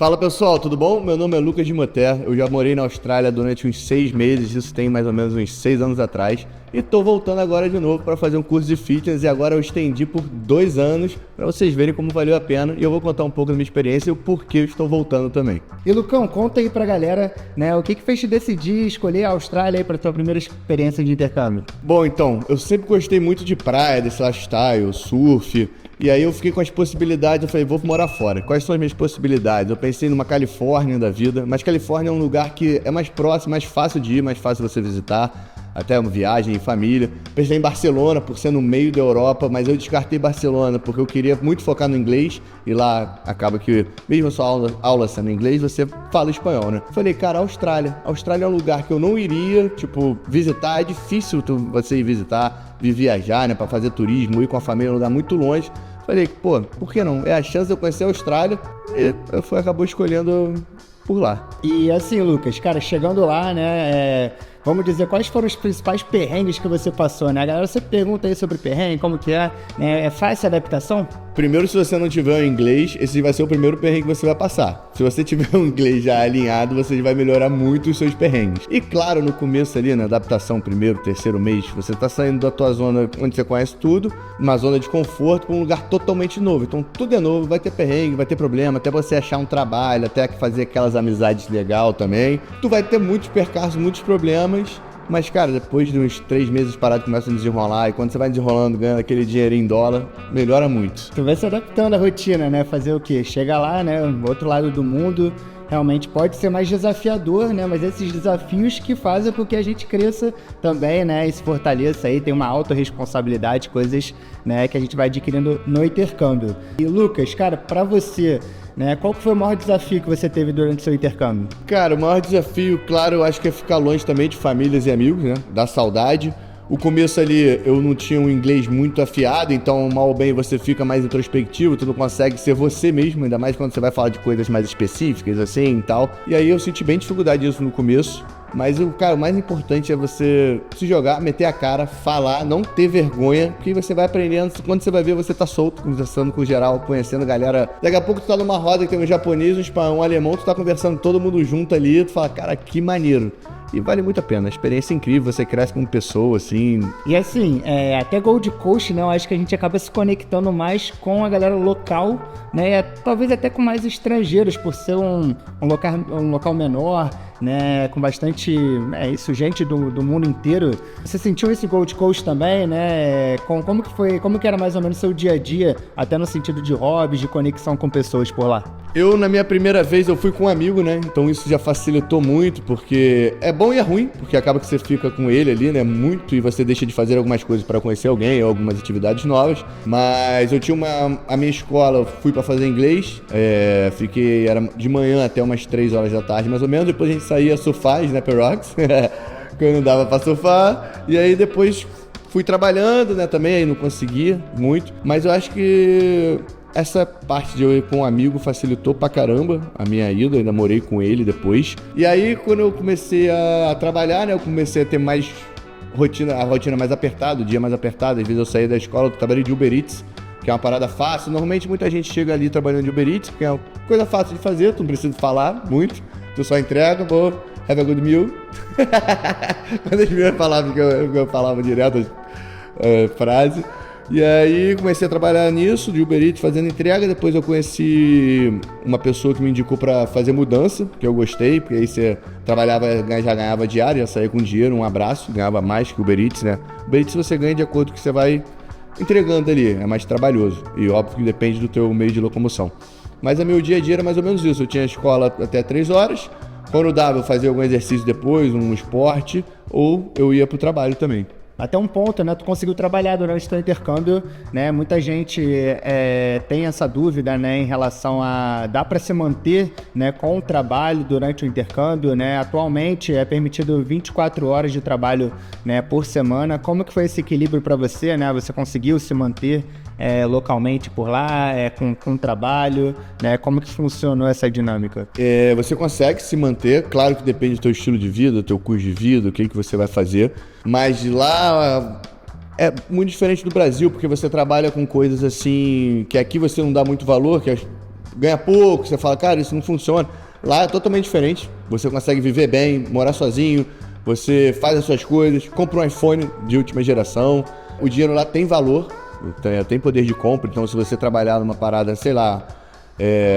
Fala pessoal, tudo bom? Meu nome é Lucas de Moté, eu já morei na Austrália durante uns 6 meses, isso tem mais ou menos uns 6 anos atrás. E tô voltando agora de novo para fazer um curso de fitness e agora eu estendi por 2 anos para vocês verem como valeu a pena e eu vou contar um pouco da minha experiência e o porquê eu estou voltando também. E Lucão, conta aí pra galera, né, o que fez te decidir escolher a Austrália aí pra tua primeira experiência de intercâmbio? Bom, então, eu sempre gostei muito de praia, desse lifestyle, surf. E aí eu fiquei com as possibilidades, eu falei, vou morar fora. Quais são as minhas possibilidades? Eu pensei numa Califórnia da vida, mas Califórnia é um lugar que é mais próximo, mais fácil de ir, mais fácil você visitar, até uma viagem em família. Pensei em Barcelona, por ser no meio da Europa, mas eu descartei Barcelona, porque eu queria muito focar no inglês, e lá acaba que, mesmo a sua aula sendo em inglês, você fala espanhol, né? Falei, cara, Austrália. Austrália é um lugar que eu não iria, visitar, é difícil você ir visitar, viajar, né, pra fazer turismo, ir com a família, é um lugar muito longe. Falei, pô, por que não? É a chance de eu conhecer a Austrália e acabou escolhendo por lá. E assim, Lucas, cara, chegando lá, né, vamos dizer, quais foram os principais perrengues que você passou, né? A galera sempre pergunta aí sobre perrengue, como que é, né? É fácil a adaptação? Primeiro, se você não tiver o inglês, esse vai ser o primeiro perrengue que você vai passar. Se você tiver o inglês já alinhado, você vai melhorar muito os seus perrengues. E claro, no começo ali, na adaptação, primeiro, terceiro mês, você tá saindo da tua zona onde você conhece tudo, uma zona de conforto, para um lugar totalmente novo. Então tudo é novo, vai ter perrengue, vai ter problema, até você achar um trabalho, até fazer aquelas amizades legal também. Tu vai ter muitos percalços, muitos problemas. Mas, cara, depois de uns 3 meses parado, começa a desenrolar. E quando você vai desenrolando, ganhando aquele dinheirinho em dólar, melhora muito. Tu vai se adaptando à rotina, né? Fazer o quê? Chega lá, né? Outro lado do mundo, realmente pode ser mais desafiador, né? Mas esses desafios que fazem com que a gente cresça também, né? E se fortaleça aí, tem uma autorresponsabilidade, coisas, né, que a gente vai adquirindo no intercâmbio. E, Lucas, cara, pra você, né, qual que foi o maior desafio que você teve durante o seu intercâmbio? Cara, o maior desafio, claro, eu acho que é ficar longe também de famílias e amigos, né? Da saudade. O começo ali eu não tinha um inglês muito afiado, então mal ou bem você fica mais introspectivo, tu não consegue ser você mesmo, ainda mais quando você vai falar de coisas mais específicas assim e tal. E aí eu senti bem dificuldade disso no começo. Mas o mais importante é você se jogar, meter a cara, falar, não ter vergonha, porque você vai aprendendo. Quando você vai ver, você tá solto, conversando com geral, conhecendo a galera. Daqui a pouco tu tá numa roda que tem um japonês, um espanhol, um alemão, tu tá conversando todo mundo junto ali, tu fala, cara, que maneiro. E vale muito a pena, a experiência é incrível, você cresce como pessoa, assim. E assim, até Gold Coast, né, eu acho que a gente acaba se conectando mais com a galera local, né, talvez até com mais estrangeiros, por ser um local menor, né, com bastante, gente do mundo inteiro. Você sentiu esse Gold Coast também, né? Como que era mais ou menos seu dia a dia, até no sentido de hobbies, de conexão com pessoas por lá? Eu, na minha primeira vez, eu fui com um amigo, né? Então isso já facilitou muito, porque é bom e é ruim, porque acaba que você fica com ele ali, né? Muito, e você deixa de fazer algumas coisas para conhecer alguém, ou algumas atividades novas. Mas eu tinha a minha escola, eu fui para fazer inglês, fiquei, era de manhã até umas 3 horas da tarde, mais ou menos. Depois a gente saía surfar, Snapper Rocks, quando dava para surfar. E aí depois fui trabalhando, né? Também aí não conseguia muito, mas eu acho que essa parte de eu ir com um amigo facilitou pra caramba a minha ida, eu ainda morei com ele depois. E aí, quando eu comecei a trabalhar, né, eu comecei a ter mais a rotina mais apertada, o dia mais apertado. Às vezes eu saía da escola, eu trabalhei de Uber Eats, que é uma parada fácil. Normalmente muita gente chega ali trabalhando de Uber Eats, porque é uma coisa fácil de fazer, tu não precisa falar muito, tu só entrega, have a good meal. Quando as minhas palavras que eu falava direto, frase. E aí comecei a trabalhar nisso, de Uber Eats, fazendo entrega. Depois eu conheci uma pessoa que me indicou para fazer mudança, que eu gostei, porque aí você trabalhava, já ganhava diário, já saía com dinheiro, um abraço, ganhava mais que Uber Eats, né? Uber Eats você ganha de acordo com o que você vai entregando ali, é mais trabalhoso. E óbvio que depende do teu meio de locomoção. Mas o meu dia a dia era mais ou menos isso, eu tinha escola até 3 horas, quando dava eu fazia algum exercício depois, um esporte, ou eu ia pro trabalho também. Até um ponto, né? Tu conseguiu trabalhar durante o teu intercâmbio, né? Muita gente tem essa dúvida, né? Em relação a... Dá para se manter, né? Com o trabalho durante o intercâmbio, né? Atualmente é permitido 24 horas de trabalho, né? Por semana. Como que foi esse equilíbrio para você, né? Você conseguiu se manter localmente por lá, com trabalho, né? Como que funcionou essa dinâmica? Você consegue se manter, claro que depende do teu estilo de vida, do teu custo de vida, o que você vai fazer, mas de lá é muito diferente do Brasil, porque você trabalha com coisas assim que aqui você não dá muito valor, que ganha pouco, você fala, cara, isso não funciona. Lá é totalmente diferente. Você consegue viver bem, morar sozinho, você faz as suas coisas, compra um iPhone de última geração. O dinheiro lá tem valor, tem poder de compra. Então, se você trabalhar numa parada, sei lá,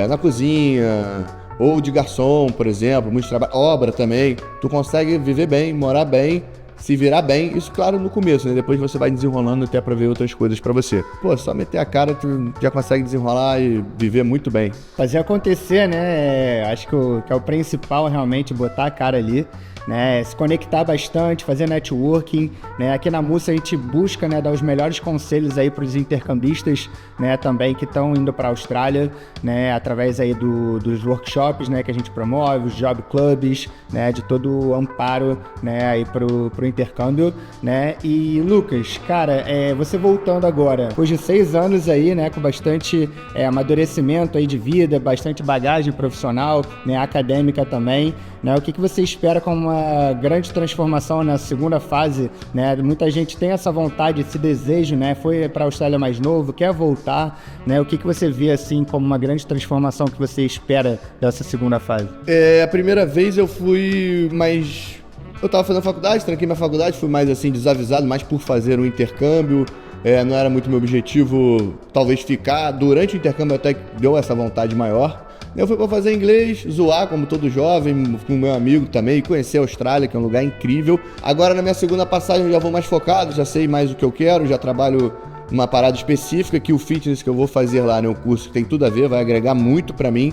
na cozinha ou de garçom, por exemplo, muito trabalho, obra também, tu consegue viver bem, morar bem, se virar bem. Isso, claro, no começo, né? Depois você vai desenrolando até pra ver outras coisas pra você. Pô, só meter a cara, tu já consegue desenrolar e viver muito bem. Fazer acontecer, né? Acho que é o principal, realmente, botar a cara ali, né? Se conectar bastante, fazer networking, né? Aqui na Musa a gente busca, né, dar os melhores conselhos aí para os intercambistas, né, também que estão indo para a Austrália, né, através aí dos workshops, né, que a gente promove, os job clubs, né, de todo o amparo, né, aí pro intercâmbio, né? E Lucas, cara, você voltando agora, depois de 6 anos aí, né, com bastante amadurecimento aí de vida, bastante bagagem profissional, né, acadêmica também, né? O que você espera como uma grande transformação na segunda fase, né? Muita gente tem essa vontade, esse desejo, né? Foi para a Austrália mais novo, quer voltar, né? O que você vê assim como uma grande transformação que você espera dessa segunda fase? A primeira vez eu fui mais... Eu tava fazendo faculdade, tranquei minha faculdade, fui mais assim desavisado, mais por fazer um intercâmbio. Não era muito meu objetivo, talvez ficar. Durante o intercâmbio até deu essa vontade maior. Eu fui para fazer inglês, zoar como todo jovem, com o meu amigo também, conhecer a Austrália, que é um lugar incrível. Agora na minha segunda passagem eu já vou mais focado, já sei mais o que eu quero, já trabalho numa parada específica, que o fitness que eu vou fazer lá, né, um curso que tem tudo a ver, vai agregar muito para mim.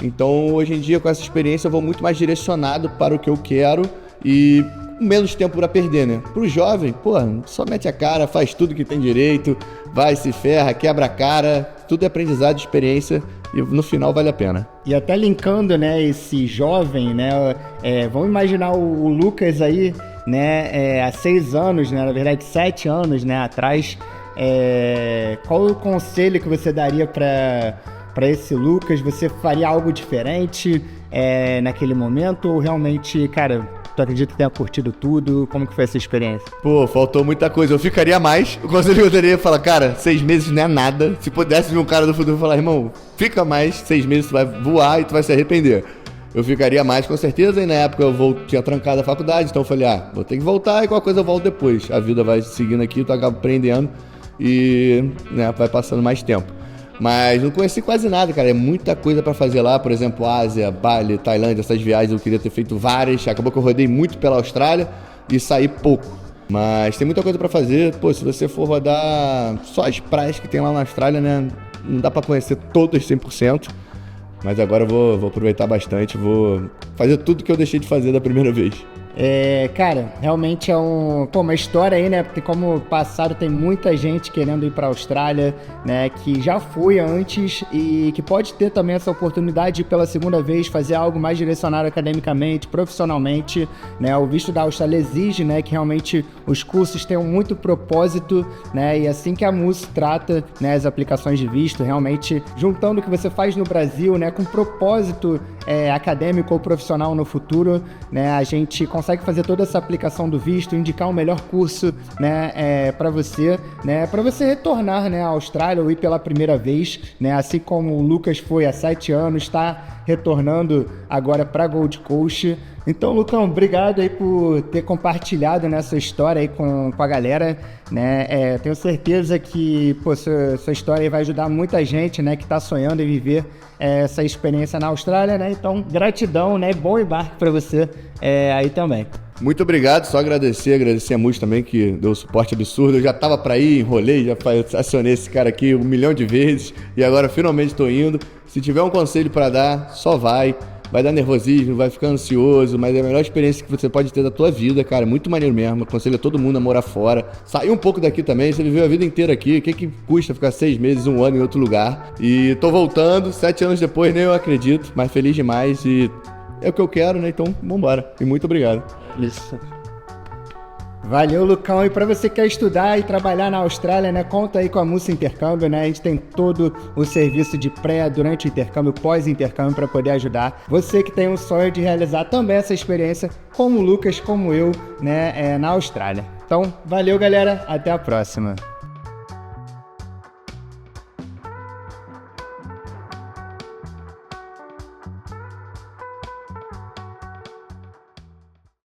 Então hoje em dia com essa experiência eu vou muito mais direcionado para o que eu quero e menos tempo para perder, né? Pro jovem, pô, só mete a cara, faz tudo que tem direito, vai, se ferra, quebra a cara, tudo é aprendizado, experiência e no final vale a pena. E até linkando, né, esse jovem, né, vamos imaginar o Lucas aí, né, há 6 anos, né, na verdade 7 anos, né, atrás, qual o conselho que você daria para esse Lucas? Você faria algo diferente naquele momento ou realmente, cara, tu acredita que tenha curtido tudo? Como que foi essa experiência? Pô, faltou muita coisa. Eu ficaria mais. O conselho que eu daria é falar, cara, 6 meses não é nada. Se pudesse vir um cara do futuro falar, irmão, fica mais, 6 meses tu vai voar e tu vai se arrepender. Eu ficaria mais, com certeza. E na época eu tinha trancado a faculdade, então eu falei, vou ter que voltar e qualquer coisa eu volto depois. A vida vai seguindo aqui, tu acaba aprendendo e, né, vai passando mais tempo. Mas não conheci quase nada, cara. É muita coisa pra fazer lá. Por exemplo, Ásia, Bali, Tailândia, essas viagens eu queria ter feito várias. Acabou que eu rodei muito pela Austrália e saí pouco. Mas tem muita coisa pra fazer. Pô, se você for rodar só as praias que tem lá na Austrália, né? Não dá pra conhecer todas 100%. Mas agora eu vou aproveitar bastante. Vou fazer tudo que eu deixei de fazer da primeira vez. Cara, realmente é uma história aí, né? Porque como passado tem muita gente querendo ir para a Austrália, né? Que já foi antes e que pode ter também essa oportunidade de pela segunda vez fazer algo mais direcionado academicamente, profissionalmente, né? O visto da Austrália exige, né? Que realmente os cursos tenham muito propósito, né? E assim que a MUS trata, né? As aplicações de visto, realmente juntando o que você faz no Brasil, né? Com propósito acadêmico ou profissional no futuro, né? A gente consegue fazer toda essa aplicação do visto, indicar o melhor curso, né, para você, né, para você retornar, né, à Austrália ou ir pela primeira vez, né, assim como o Lucas foi há 7 anos, está retornando agora para Gold Coast. Então, Lucão, obrigado aí por ter compartilhado, né, sua história aí com a galera, né, tenho certeza que, pô, sua história aí vai ajudar muita gente, né, que está sonhando em viver essa experiência na Austrália, né, então, gratidão, né, bom embarque para você aí também. Muito obrigado, só agradecer a MUS também, que deu um suporte absurdo. Eu já tava para ir, enrolei, já acionei esse cara aqui 1 milhão de vezes e agora finalmente estou indo. Se tiver um conselho para dar, só vai dar nervosismo, vai ficar ansioso, mas é a melhor experiência que você pode ter da tua vida, cara, muito maneiro mesmo. Aconselho a todo mundo a morar fora, sair um pouco daqui também, você viveu a vida inteira aqui, o que custa ficar 6 meses, 1 ano em outro lugar? E tô voltando, 7 anos depois, nem eu acredito, mas feliz demais e é o que eu quero, né? Então, vambora. E muito obrigado. Isso. Valeu, Lucão. E para você que quer estudar e trabalhar na Austrália, né, conta aí com a Musa Intercâmbio, né? A gente tem todo o serviço de pré, durante o intercâmbio, pós-intercâmbio para poder ajudar você que tem um sonho de realizar também essa experiência, como o Lucas, como eu, né, na Austrália. Então, valeu, galera. Até a próxima.